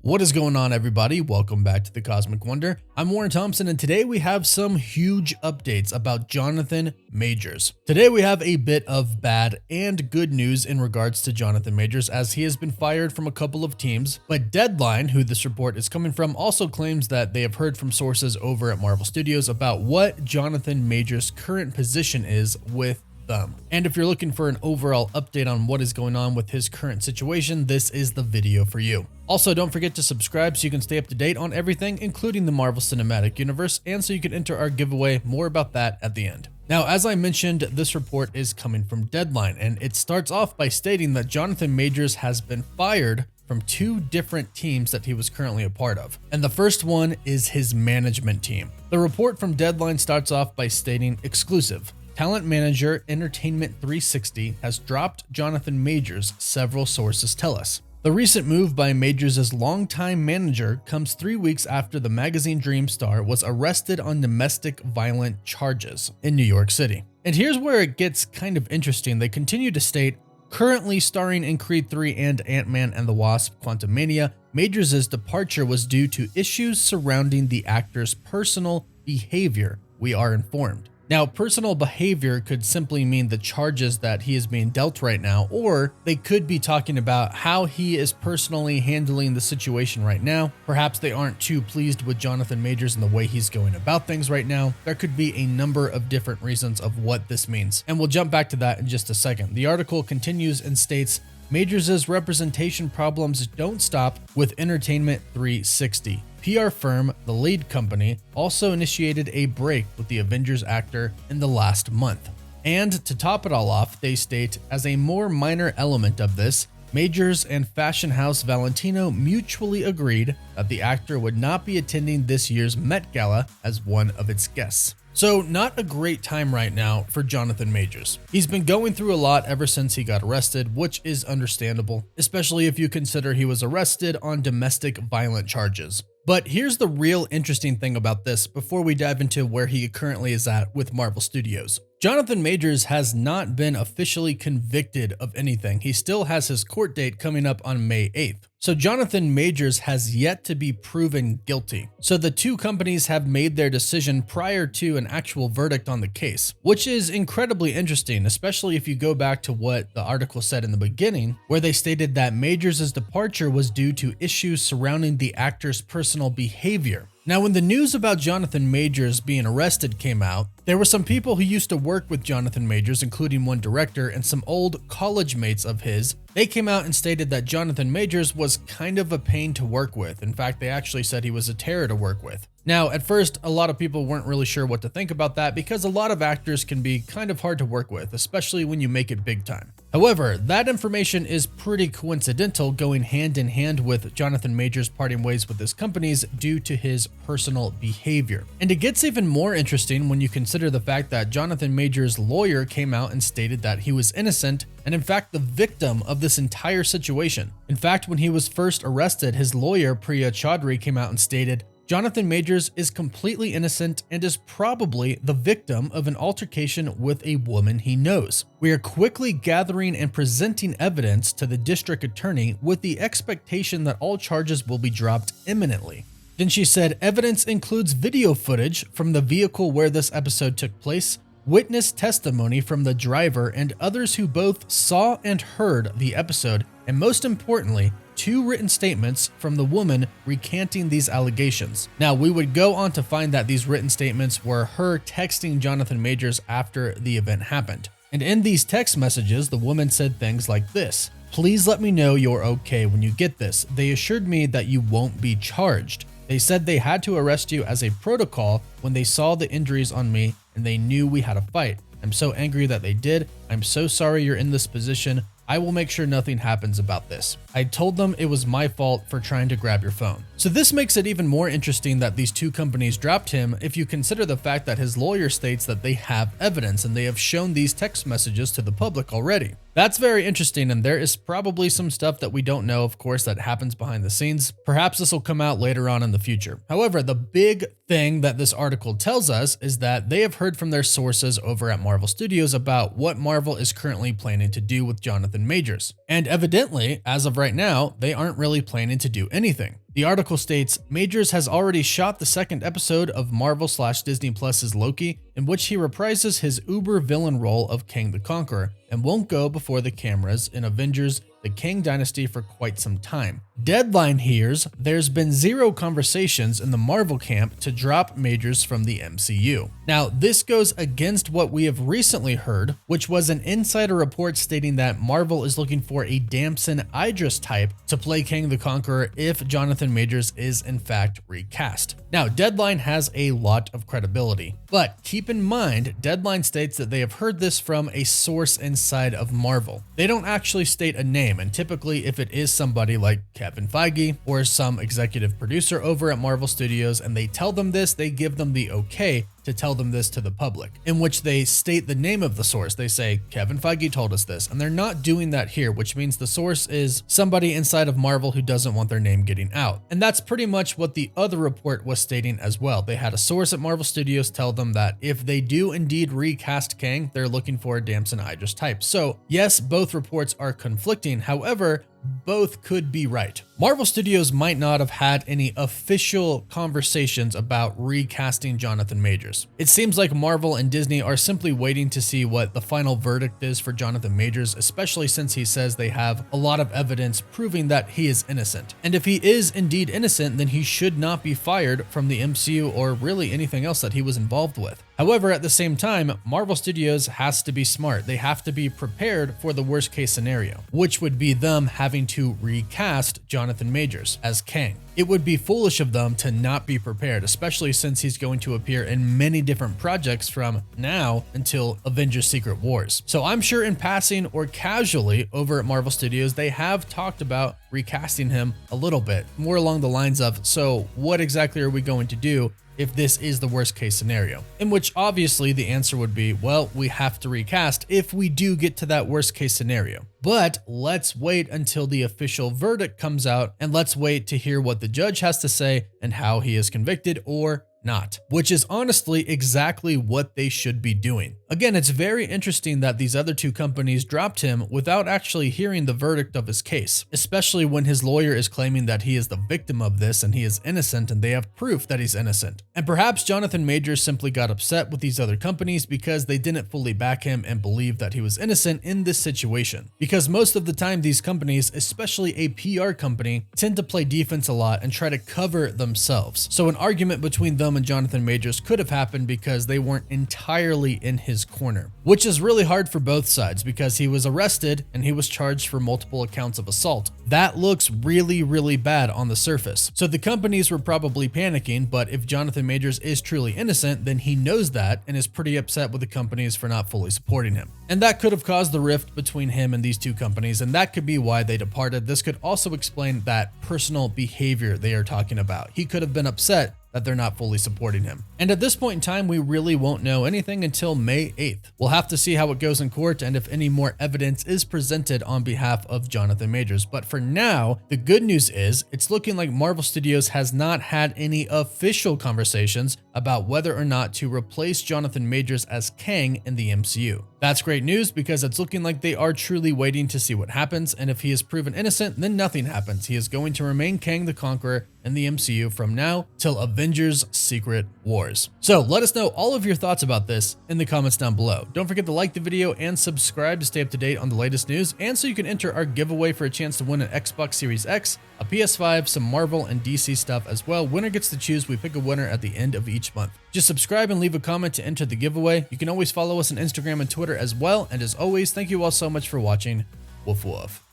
What is going on, everybody? Welcome back to the Cosmic Wonder. I'm Warren Thompson, and today we have some huge updates about Jonathan Majors. Today we have a bit of bad and good news in regards to Jonathan Majors, as he has been fired from a couple of teams, but Deadline, who this report is coming from, also claims that they have heard from sources over at Marvel Studios about what Jonathan Majors' current position is with them. And if you're looking for an overall update on what is going on with his current situation, this is the video for you. Also, don't forget to subscribe so you can stay up to date on everything, including the Marvel Cinematic Universe, and so you can enter our giveaway. More about that at the end. Now, as I mentioned, this report is coming from Deadline, and it starts off by stating that Jonathan Majors has been fired from two different teams that he was currently a part of. And the first one is his management team. The report from Deadline starts off by stating, exclusive. Talent manager Entertainment 360 has dropped Jonathan Majors, several sources tell us. The recent move by Majors' longtime manager comes 3 weeks after the magazine Dream star was arrested on domestic violent charges in New York City. And here's where it gets kind of interesting. They continue to state, currently starring in Creed 3 and Ant-Man and the Wasp: Quantumania, Majors' departure was due to issues surrounding the actor's personal behavior, we are informed. Now, personal behavior could simply mean the charges that he is being dealt right now, or they could be talking about how he is personally handling the situation right now. Perhaps they aren't too pleased with Jonathan Majors and the way he's going about things right now. There could be a number of different reasons of what this means, and we'll jump back to that in just a second. The article continues and states, Majors' representation problems don't stop with Entertainment 360. PR firm, The Lead Company, also initiated a break with the Avengers actor in the last month. And to top it all off, they state, as a more minor element of this, Majors and fashion house Valentino mutually agreed that the actor would not be attending this year's Met Gala as one of its guests. So not a great time right now for Jonathan Majors. He's been going through a lot ever since he got arrested, which is understandable, especially if you consider he was arrested on domestic violent charges. But here's the real interesting thing about this before we dive into where he currently is at with Marvel Studios. Jonathan Majors has not been officially convicted of anything. He still has his court date coming up on May 8th. So Jonathan Majors has yet to be proven guilty. So the two companies have made their decision prior to an actual verdict on the case, which is incredibly interesting, especially if you go back to what the article said in the beginning, where they stated that Majors' departure was due to issues surrounding the actor's personal behavior. Now, when the news about Jonathan Majors being arrested came out, there were some people who used to work with Jonathan Majors, including one director and some old college mates of his. They came out and stated that Jonathan Majors was kind of a pain to work with. In fact, they actually said he was a terror to work with. Now, at first, a lot of people weren't really sure what to think about that because a lot of actors can be kind of hard to work with, especially when you make it big time. However, that information is pretty coincidental, going hand in hand with Jonathan Majors parting ways with his companies due to his personal behavior. And it gets even more interesting when you consider the fact that Jonathan Majors' lawyer came out and stated that he was innocent and in fact the victim of this entire situation. In fact, when he was first arrested, his lawyer Priya Chaudhry came out and stated, Jonathan Majors is completely innocent and is probably the victim of an altercation with a woman he knows. We are quickly gathering and presenting evidence to the district attorney with the expectation that all charges will be dropped imminently. Then she said, evidence includes video footage from the vehicle where this episode took place, witness testimony from the driver and others who both saw and heard the episode, and most importantly, 2 written statements from the woman recanting these allegations. Now, we would go on to find that these written statements were her texting Jonathan Majors after the event happened. And in these text messages, the woman said things like this: please let me know you're okay when you get this. They assured me that you won't be charged. They said they had to arrest you as a protocol when they saw the injuries on me and they knew we had a fight. I'm so angry that they did. I'm so sorry you're in this position. I will make sure nothing happens about this. I told them it was my fault for trying to grab your phone. So this makes it even more interesting that these two companies dropped him if you consider the fact that his lawyer states that they have evidence and they have shown these text messages to the public already. That's very interesting, and there is probably some stuff that we don't know, of course, that happens behind the scenes. Perhaps this will come out later on in the future. However, the big thing that this article tells us is that they have heard from their sources over at Marvel Studios about what Marvel is currently planning to do with Jonathan Majors. And evidently, as of right now, they aren't really planning to do anything. The article states, Majors has already shot the second episode of Marvel/Disney Plus's Loki, in which he reprises his uber villain role of Kang the Conqueror, and won't go before the cameras in Avengers: The Kang Dynasty for quite some time. Deadline hears there's been zero conversations in the Marvel camp to drop Majors from the MCU. Now, this goes against what we have recently heard, which was an insider report stating that Marvel is looking for a Damson Idris type to play Kang the Conqueror if Jonathan Majors is in fact recast. Now, Deadline has a lot of credibility, but keep in mind, Deadline states that they have heard this from a source inside of Marvel. They don't actually state a name, and typically if it is somebody like Kevin Feige or some executive producer over at Marvel Studios and they tell them this, they give them the okay to tell them this to the public, in which they state the name of the source. They say, Kevin Feige told us this, and they're not doing that here, which means the source is somebody inside of Marvel who doesn't want their name getting out. And that's pretty much what the other report was stating as well. They had a source at Marvel Studios tell them that if they do indeed recast Kang, they're looking for a Damson Idris type. So yes, both reports are conflicting. However, both could be right. Marvel Studios might not have had any official conversations about recasting Jonathan Majors. It seems like Marvel and Disney are simply waiting to see what the final verdict is for Jonathan Majors, especially since he says they have a lot of evidence proving that he is innocent. And if he is indeed innocent, then he should not be fired from the MCU or really anything else that he was involved with. However, at the same time, Marvel Studios has to be smart. They have to be prepared for the worst case scenario, which would be them having to recast Jonathan Majors as Kang. It would be foolish of them to not be prepared, especially since he's going to appear in many different projects from now until Avengers: Secret Wars. So I'm sure in passing or casually over at Marvel Studios, they have talked about recasting him a little bit, more along the lines of, so what exactly are we going to do if this is the worst case scenario? In which obviously the answer would be, well, we have to recast if we do get to that worst case scenario. But let's wait until the official verdict comes out, and let's wait to hear what the judge has to say and how he is convicted or not, which is honestly exactly what they should be doing. Again, it's very interesting that these other two companies dropped him without actually hearing the verdict of his case, especially when his lawyer is claiming that he is the victim of this and he is innocent and they have proof that he's innocent. And perhaps Jonathan Majors simply got upset with these other companies because they didn't fully back him and believe that he was innocent in this situation. Because most of the time these companies, especially a PR company, tend to play defense a lot and try to cover themselves. So an argument between them and Jonathan Majors could have happened because they weren't entirely in his corner, which is really hard for both sides because he was arrested and he was charged for multiple accounts of assault. That looks really, really bad on the surface. So the companies were probably panicking, but if Jonathan Majors is truly innocent, then he knows that and is pretty upset with the companies for not fully supporting him. And that could have caused the rift between him and these two companies, and that could be why they departed. This could also explain that personal behavior they are talking about. He could have been upset that they're not fully supporting him. And at this point in time, we really won't know anything until May 8th. We'll have to see how it goes in court and if any more evidence is presented on behalf of Jonathan Majors. But for now, the good news is it's looking like Marvel Studios has not had any official conversations about whether or not to replace Jonathan Majors as Kang in the MCU. That's great news because it's looking like they are truly waiting to see what happens, and if he is proven innocent, then nothing happens. He is going to remain Kang the Conqueror in the MCU from now till Avengers: Secret Wars. So let us know all of your thoughts about this in the comments down below. Don't forget to like the video and subscribe to stay up to date on the latest news, and so you can enter our giveaway for a chance to win an Xbox Series X, a PS5, some Marvel and DC stuff as well. Winner gets to choose. We pick a winner at the end of each month. Just subscribe and leave a comment to enter the giveaway. You can always follow us on Instagram and Twitter as well. And as always, thank you all so much for watching. Woof woof.